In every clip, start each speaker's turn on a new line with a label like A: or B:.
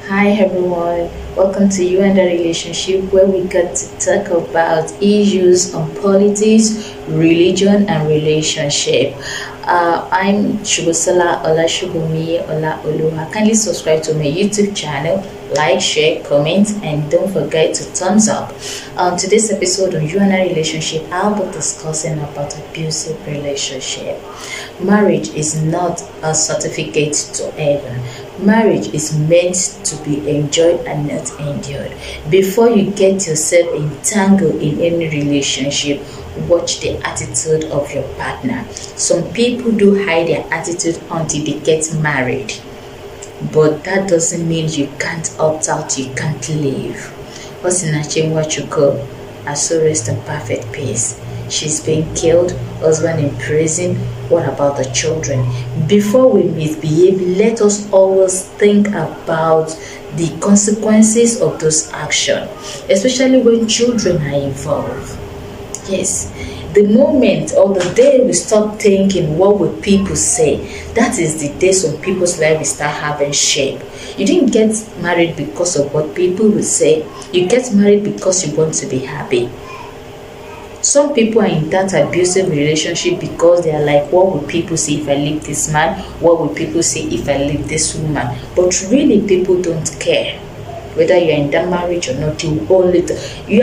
A: Hi everyone, welcome to You and the Relationship where we get to talk about issues on politics, religion and relationship. I'm Shubosala Olashubumi Ola Oluha. Kindly subscribe to my YouTube channel, like, share, comment, and don't forget to thumbs up. Today's episode on You and the Relationship, I'll be discussing about abusive relationship. Marriage is not a certificate to heaven. Marriage is meant to be enjoyed and not endured. Before you get yourself entangled in any relationship, watch the attitude of your partner. Some people do hide their attitude until they get married, but that doesn't mean you can't opt out, you can't leave. What's in a chain what you call a soul rest in perfect peace. She's being killed, husband in prison. What about the children? Before we misbehave, let us always think about the consequences of those actions, especially when children are involved. Yes, the moment or the day we stop thinking what would people say, that is the day some people's life will start having shape. You didn't get married because of what people will say. You get married because you want to be happy. Some people are in that abusive relationship because they are like, what will people say if I leave this man? What will people say if I leave this woman? But really, people don't care whether you're in that marriage or not. You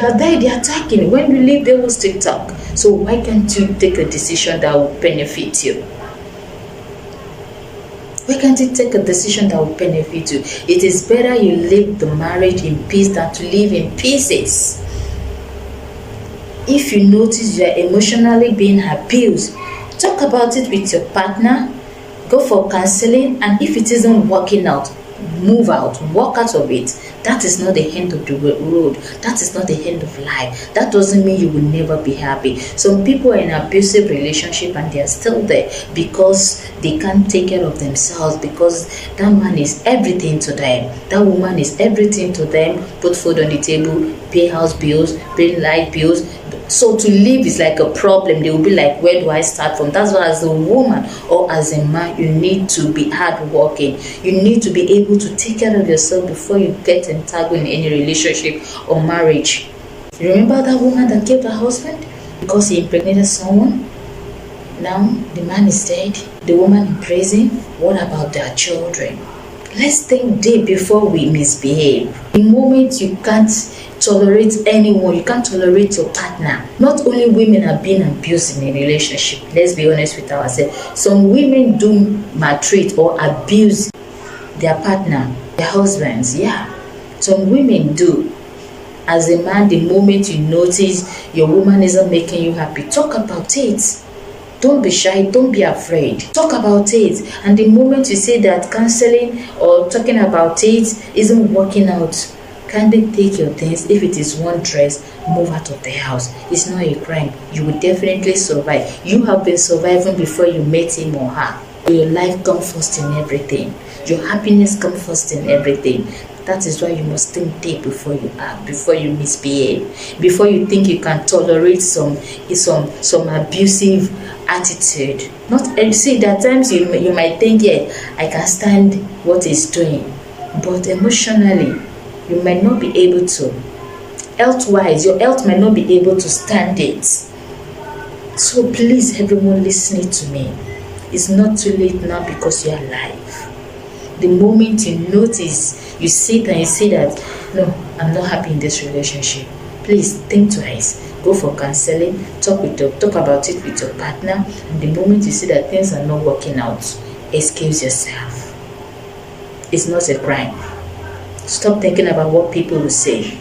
A: are there, they're attacking. When you leave, they will still talk. So why can't you take a decision that will benefit you? Why can't you take a decision that will benefit you? It is better you leave the marriage in peace than to live in pieces. If you notice you are emotionally being abused, talk about it with your partner, go for counseling, and if it isn't working out, move out, walk out of it. That is not the end of the road. That is not the end of life. That doesn't mean you will never be happy. Some people are in an abusive relationship and they are still there because they can't take care of themselves, because that man is everything to them. That woman is everything to them. Put food on the table, pay house bills, pay light bills. So to live is like a problem. They will be like, where do I start from? That's why as a woman or as a man, you need to be hardworking. You need to be able to take care of yourself before you get entangled in any relationship or marriage. Remember that woman that killed her husband because he impregnated someone? Now the man is dead, the woman in prison. What about their children? Let's think deep before we misbehave. The moment you can't tolerate anyone, you can't tolerate your partner. Not only women are being abused in a relationship, let's be honest with ourselves. Some women do maltreat or abuse their partner, their husbands. Yeah, some women do. As a man, the moment you notice your woman isn't making you happy, talk about it. Don't be shy, don't be afraid. Talk about it. And the moment you say that counseling or talking about it isn't working out, kindly take your things. If it is one dress, move out of the house. It's not a crime. You will definitely survive. You have been surviving before you met him or her. Your life comes first in everything. Your happiness comes first in everything. That is why you must think deep before you act, before you misbehave, before you think you can tolerate some abusive attitude. Not see, there are times you might think, yeah, I can stand what he's doing, but emotionally you might not be able to. Health-wise, your health might not be able to stand it. So please, everyone listening to me, it's not too late now because you're alive. The moment you notice, you sit and you say that, no, I'm not happy in this relationship, please think twice. Go for counseling, talk about it with your partner, and the moment you see that things are not working out, excuse yourself. It's not a crime. Stop thinking about what people will say.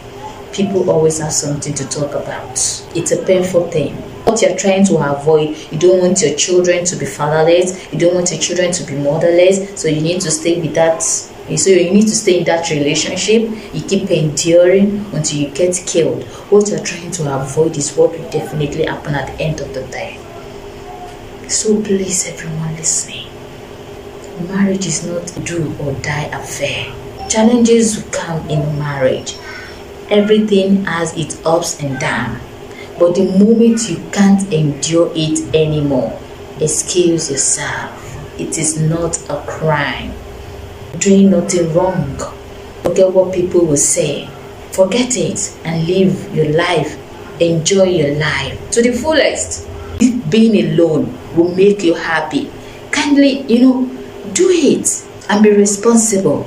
A: People always have something to talk about. It's a painful thing. What you're trying to avoid, you don't want your children to be fatherless, you don't want your children to be motherless, so you need to stay with that. So you need to stay in that relationship. You keep enduring until you get killed. What you're trying to avoid is what will definitely happen at the end of the day. So please, everyone listening, marriage is not a do or die affair. Challenges will come in marriage. Everything has its ups and downs. But the moment you can't endure it anymore, excuse yourself. It is not a crime. Doing nothing wrong. Forget what people will say. Forget it and live your life. Enjoy your life to the fullest. If being alone will make you happy, kindly, do it and be responsible.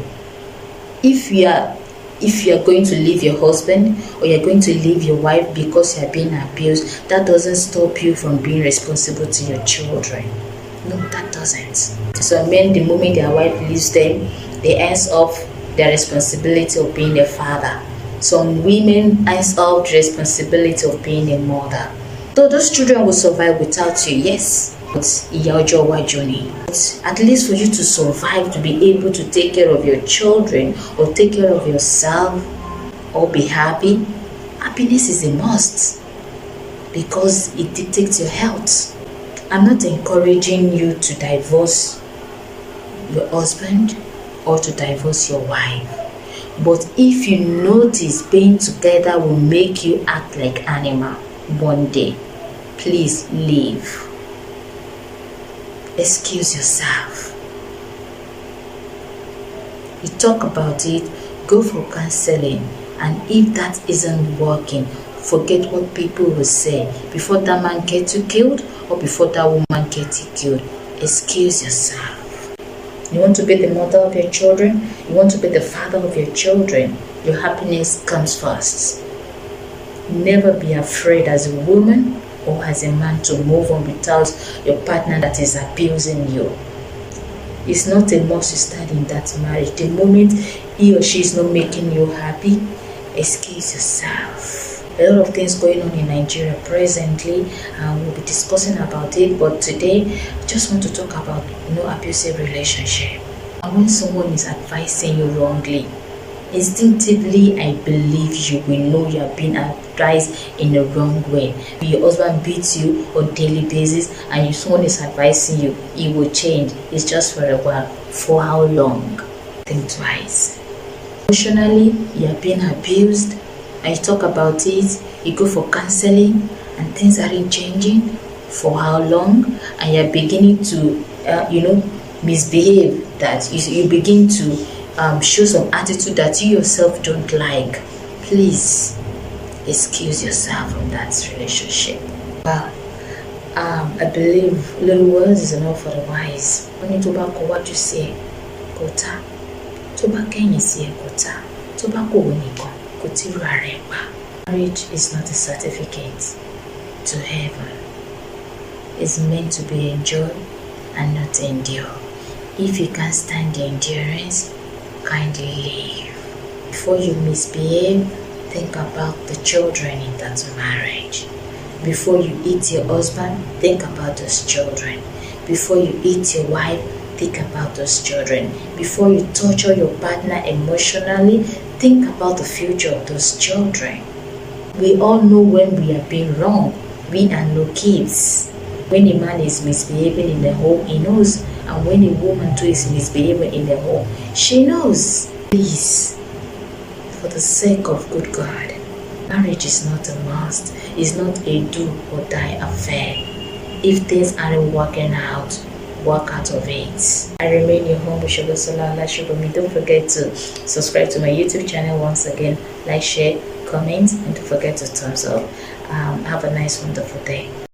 A: If you are going to leave your husband or you're going to leave your wife because you're being abused, that doesn't stop you from being responsible to your children. No, that doesn't. So men, the moment their wife leaves them, they ends off their responsibility of being a father. Some women ends up the responsibility of being a mother. So those children will survive without you, yes. But at least for you to survive, to be able to take care of your children or take care of yourself or be happy, happiness is a must because it dictates your health. I'm not encouraging you to divorce your husband or to divorce your wife. But if you notice being together will make you act like animal one day, please leave. Excuse yourself. You talk about it, go for counseling, and if that isn't working, forget what people will say before that man gets you killed or before that woman gets you killed. Excuse yourself. You want to be the mother of your children, you want to be the father of your children, your happiness comes first. Never be afraid as a woman or as a man to move on without your partner that is abusing you. It's not a must to stand in that marriage. The moment he or she is not making you happy, excuse yourself. A lot of things going on in Nigeria presently, and we'll be discussing about it. But today, I just want to talk about abusive relationship. And when someone is advising you wrongly, instinctively, I believe you will know you are being advised in the wrong way. Your husband beats you on a daily basis and someone is advising you, he will change. It's just for a while. For how long? Think twice. Emotionally, you are being abused and you talk about it, you go for counseling and things aren't changing. For how long? And you're beginning to, misbehave, that you begin to show some attitude that you yourself don't like. Please excuse yourself from that relationship. Well, I believe little words is enough for the wise. When you talk about what you say, kota. Marriage is not a certificate to heaven. It's meant to be enjoyed and not endure. If you can't stand the endurance, kindly leave. Before you misbehave, think about the children in that marriage. Before you eat your husband, think about those children. Before you eat your wife, think about those children. Before you torture your partner emotionally, think about the future of those children. We all know when we are being wrong. We are no kids. When a man is misbehaving in the home, he knows. And when a woman too is misbehaving in the home, she knows. Please, for the sake of good God, marriage is not a must. It's not a do or die affair. If things aren't working out, work out of it. I remain your humble Sugar Sola Sugar. Don't forget to subscribe to my YouTube channel once again. Like, share, comment, and don't forget to thumbs up. Have a nice, wonderful day.